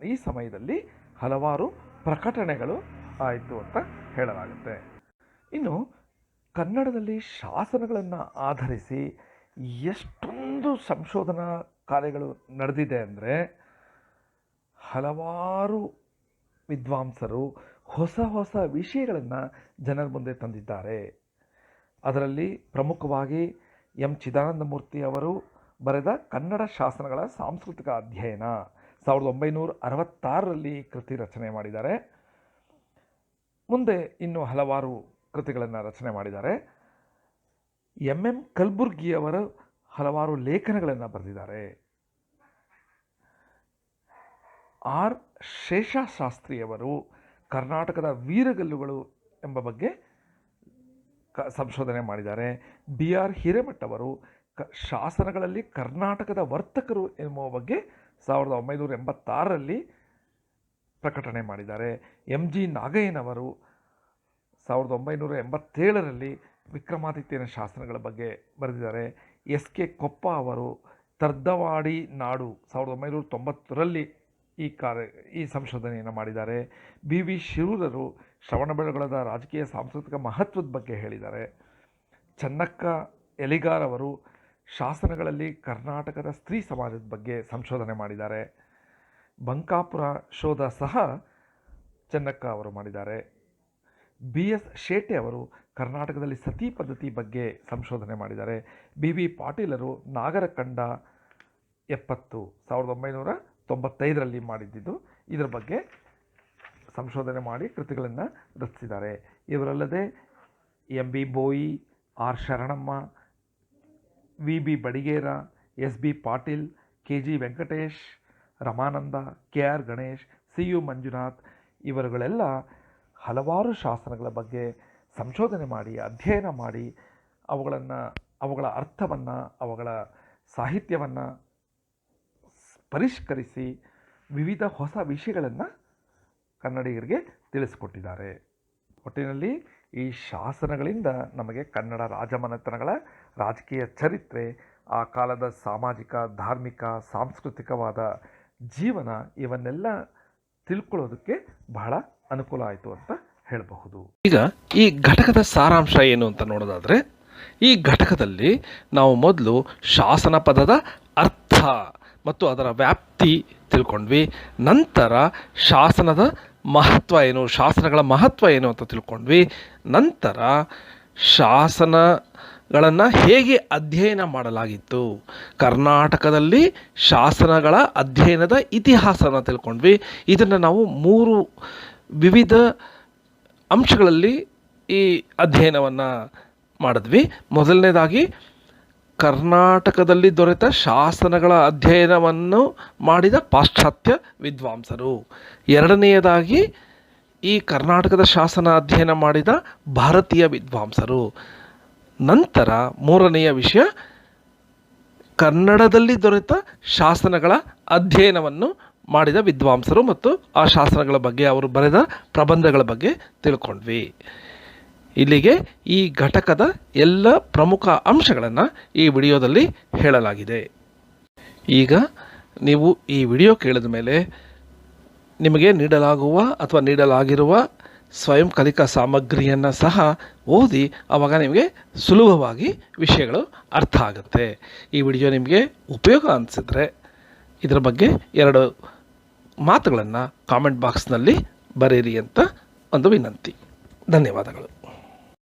ಈ ಸಮಯದಲ್ಲಿ ಹಲವಾರು ಪ್ರಕಟಣೆಗಳು ಆಯಿತು ಅಂತ ಹೇಳಲಾಗುತ್ತೆ. ಇನ್ನು ಕನ್ನಡದಲ್ಲಿ ಶಾಸನಗಳನ್ನು ಆಧರಿಸಿ ಎಷ್ಟೊಂದು ಸಂಶೋಧನಾ ಕಾರ್ಯಗಳು ನಡೆದಿದೆ ಅಂದರೆ, ಹಲವಾರು ವಿದ್ವಾಂಸರು ಹೊಸ ಹೊಸ ವಿಷಯಗಳನ್ನು ಜನರ ಮುಂದೆ ತಂದಿದ್ದಾರೆ. ಅದರಲ್ಲಿ ಪ್ರಮುಖವಾಗಿ ಎಂ ಚಿದಾನಂದಮೂರ್ತಿ ಅವರು ಬರೆದ ಕನ್ನಡ ಶಾಸನಗಳ ಸಾಂಸ್ಕೃತಿಕ ಅಧ್ಯಯನ 1966ರಲ್ಲಿ ಕೃತಿ ರಚನೆ ಮಾಡಿದ್ದಾರೆ. ಮುಂದೆ ಇನ್ನೂ ಹಲವಾರು ಕೃತಿಗಳನ್ನು ರಚನೆ ಮಾಡಿದ್ದಾರೆ. ಎಂ ಕಲಬುರ್ಗಿಯವರು ಹಲವಾರು ಲೇಖನಗಳನ್ನು ಬರೆದಿದ್ದಾರೆ. ಆರ್ ಶೇಷಶಾಸ್ತ್ರಿಯವರು ಕರ್ನಾಟಕದ ವೀರಗಲ್ಲುಗಳು ಎಂಬ ಬಗ್ಗೆ ಸಂಶೋಧನೆ ಮಾಡಿದ್ದಾರೆ. ಬಿ ಆರ್ ಹಿರೇಮಠ ಅವರು ಶಾಸನಗಳಲ್ಲಿ ಕರ್ನಾಟಕದ ವರ್ತಕರು ಎಂಬ ಬಗ್ಗೆ 1986ರಲ್ಲಿ ಪ್ರಕಟಣೆ ಮಾಡಿದ್ದಾರೆ. ಎಂ ಜಿ ನಾಗಯ್ಯನವರು 1987ರಲ್ಲಿ ವಿಕ್ರಮಾದಿತ್ಯನ ಶಾಸನಗಳ ಬಗ್ಗೆ ಬರೆದಿದ್ದಾರೆ. ಎಸ್ ಕೆ ಕೊಪ್ಪ ಅವರು ತರ್ದವಾಡಿ ನಾಡು 1990ರಲ್ಲಿ ಈ ಸಂಶೋಧನೆಯನ್ನು ಮಾಡಿದ್ದಾರೆ. ಬಿ ವಿ ಶಿರೂರರು ಶ್ರವಣಬೆಳಗೊಳದ ರಾಜಕೀಯ ಸಾಂಸ್ಕೃತಿಕ ಮಹತ್ವದ ಬಗ್ಗೆ ಹೇಳಿದ್ದಾರೆ. ಚನ್ನಕ್ಕ ಎಲಿಗಾರ್ ಅವರು ಶಾಸನಗಳಲ್ಲಿ ಕರ್ನಾಟಕದ ಸ್ತ್ರೀ ಸಮಾಜದ ಬಗ್ಗೆ ಸಂಶೋಧನೆ ಮಾಡಿದ್ದಾರೆ. ಬಂಕಾಪುರ ಶೋಧ ಸಹ ಚನ್ನಕ್ಕ ಅವರು ಮಾಡಿದ್ದಾರೆ. ಬಿ ಎಸ್ ಶೇಟೆ ಅವರು ಕರ್ನಾಟಕದಲ್ಲಿ ಸತಿ ಪದ್ಧತಿ ಬಗ್ಗೆ ಸಂಶೋಧನೆ ಮಾಡಿದ್ದಾರೆ. ಬಿ ವಿ ಪಾಟೀಲರು ನಾಗರಕಂಡ 70 1995ರಲ್ಲಿ ಮಾಡಿದ್ದು, ಇದರ ಬಗ್ಗೆ ಸಂಶೋಧನೆ ಮಾಡಿ ಕೃತಿಗಳನ್ನು ರಚಿಸಿದ್ದಾರೆ. ಇವರಲ್ಲದೆ M B Boyi, R Sharanamma, V B Badigera, S B Patil, K G Venkatesh, Ramananda, K R Ganesh, C U Manjunath ಇವರುಗಳೆಲ್ಲ ಹಲವಾರು ಶಾಸನಗಳ ಬಗ್ಗೆ ಸಂಶೋಧನೆ ಮಾಡಿ ಅಧ್ಯಯನ ಮಾಡಿ ಅವುಗಳ ಅರ್ಥವನ್ನು, ಅವುಗಳ ಸಾಹಿತ್ಯವನ್ನು ಪರಿಷ್ಕರಿಸಿ ವಿವಿಧ ಹೊಸ ವಿಷಯಗಳನ್ನು ಕನ್ನಡಿಗರಿಗೆ ತಿಳಿಸಿಕೊಟ್ಟಿದ್ದಾರೆ. ಒಟ್ಟಿನಲ್ಲಿ ಈ ಶಾಸನಗಳಿಂದ ನಮಗೆ ಕನ್ನಡ ರಾಜಮನೆತನಗಳ ರಾಜಕೀಯ ಚರಿತ್ರೆ, ಆ ಕಾಲದ ಸಾಮಾಜಿಕ, ಧಾರ್ಮಿಕ, ಸಾಂಸ್ಕೃತಿಕವಾದ ಜೀವನ ಇವನ್ನೆಲ್ಲ ತಿಳ್ಕೊಳ್ಳೋದಕ್ಕೆ ಬಹಳ ಅನುಕೂಲ ಆಯಿತು ಅಂತ ಹೇಳಬಹುದು. ಈಗ ಈ ಘಟಕದ ಸಾರಾಂಶ ಏನು ಅಂತ ನೋಡೋದಾದರೆ, ಈ ಘಟಕದಲ್ಲಿ ನಾವು ಮೊದಲು ಶಾಸನ ಪದದ ಅರ್ಥ ಮತ್ತು ಅದರ ವ್ಯಾಪ್ತಿ ತಿಳ್ಕೊಂಡ್ವಿ. ನಂತರ ಶಾಸನದ ಮಹತ್ವ ಏನು, ಶಾಸನಗಳ ಮಹತ್ವ ಏನು ಅಂತ ತಿಳ್ಕೊಂಡ್ವಿ. ನಂತರ ಶಾಸನಗಳನ್ನು ಹೇಗೆ ಅಧ್ಯಯನ ಮಾಡಲಾಗಿತ್ತು, ಕರ್ನಾಟಕದಲ್ಲಿ ಶಾಸನಗಳ ಅಧ್ಯಯನದ ಇತಿಹಾಸನ ತಿಳ್ಕೊಂಡ್ವಿ. ಇದನ್ನು ನಾವು 3 ವಿವಿಧ ಅಂಶಗಳಲ್ಲಿ ಈ ಅಧ್ಯಯನವನ್ನು ಮಾಡಿದ್ವಿ. ಮೊದಲನೇದಾಗಿ ಕರ್ನಾಟಕದಲ್ಲಿ ದೊರೆತ ಶಾಸನಗಳ ಅಧ್ಯಯನವನ್ನು ಮಾಡಿದ ಪಾಶ್ಚಾತ್ಯ ವಿದ್ವಾಂಸರು. ಎರಡನೆಯದಾಗಿ ಈ ಕರ್ನಾಟಕದ ಶಾಸನ ಅಧ್ಯಯನ ಮಾಡಿದ ಭಾರತೀಯ ವಿದ್ವಾಂಸರು. ನಂತರ ಮೂರನೆಯ ವಿಷಯ, ಕನ್ನಡದಲ್ಲಿ ದೊರೆತ ಶಾಸನಗಳ ಅಧ್ಯಯನವನ್ನು ಮಾಡಿದ ವಿದ್ವಾಂಸರು ಮತ್ತು ಆ ಶಾಸನಗಳ ಬಗ್ಗೆ ಅವರು ಬರೆದ ಪ್ರಬಂಧಗಳ ಬಗ್ಗೆ ತಿಳ್ಕೊಂಡ್ವಿ. ಇಲ್ಲಿಗೆ ಈ ಘಟಕದ ಎಲ್ಲ ಪ್ರಮುಖ ಅಂಶಗಳನ್ನು ಈ ವಿಡಿಯೋದಲ್ಲಿ ಹೇಳಲಾಗಿದೆ. ಈಗ ನೀವು ಈ ವಿಡಿಯೋ ಕೇಳಿದ ಮೇಲೆ ನಿಮಗೆ ನೀಡಲಾಗುವ ಅಥವಾ ನೀಡಲಾಗಿರುವ ಸ್ವಯಂ ಕಲಿಕಾ ಸಾಮಗ್ರಿಯನ್ನು ಸಹ ಓದಿ, ಆವಾಗ ನಿಮಗೆ ಸುಲಭವಾಗಿ ವಿಷಯಗಳು ಅರ್ಥ ಆಗುತ್ತೆ. ಈ ವಿಡಿಯೋ ನಿಮಗೆ ಉಪಯೋಗ ಅನಿಸಿದ್ರೆ ಇದರ ಬಗ್ಗೆ 2 ಮಾತುಗಳನ್ನು ಕಾಮೆಂಟ್ ಬಾಕ್ಸ್ನಲ್ಲಿ ಬರೆಯಿರಿ ಅಂತ ಒಂದು ವಿನಂತಿ. ಧನ್ಯವಾದಗಳು.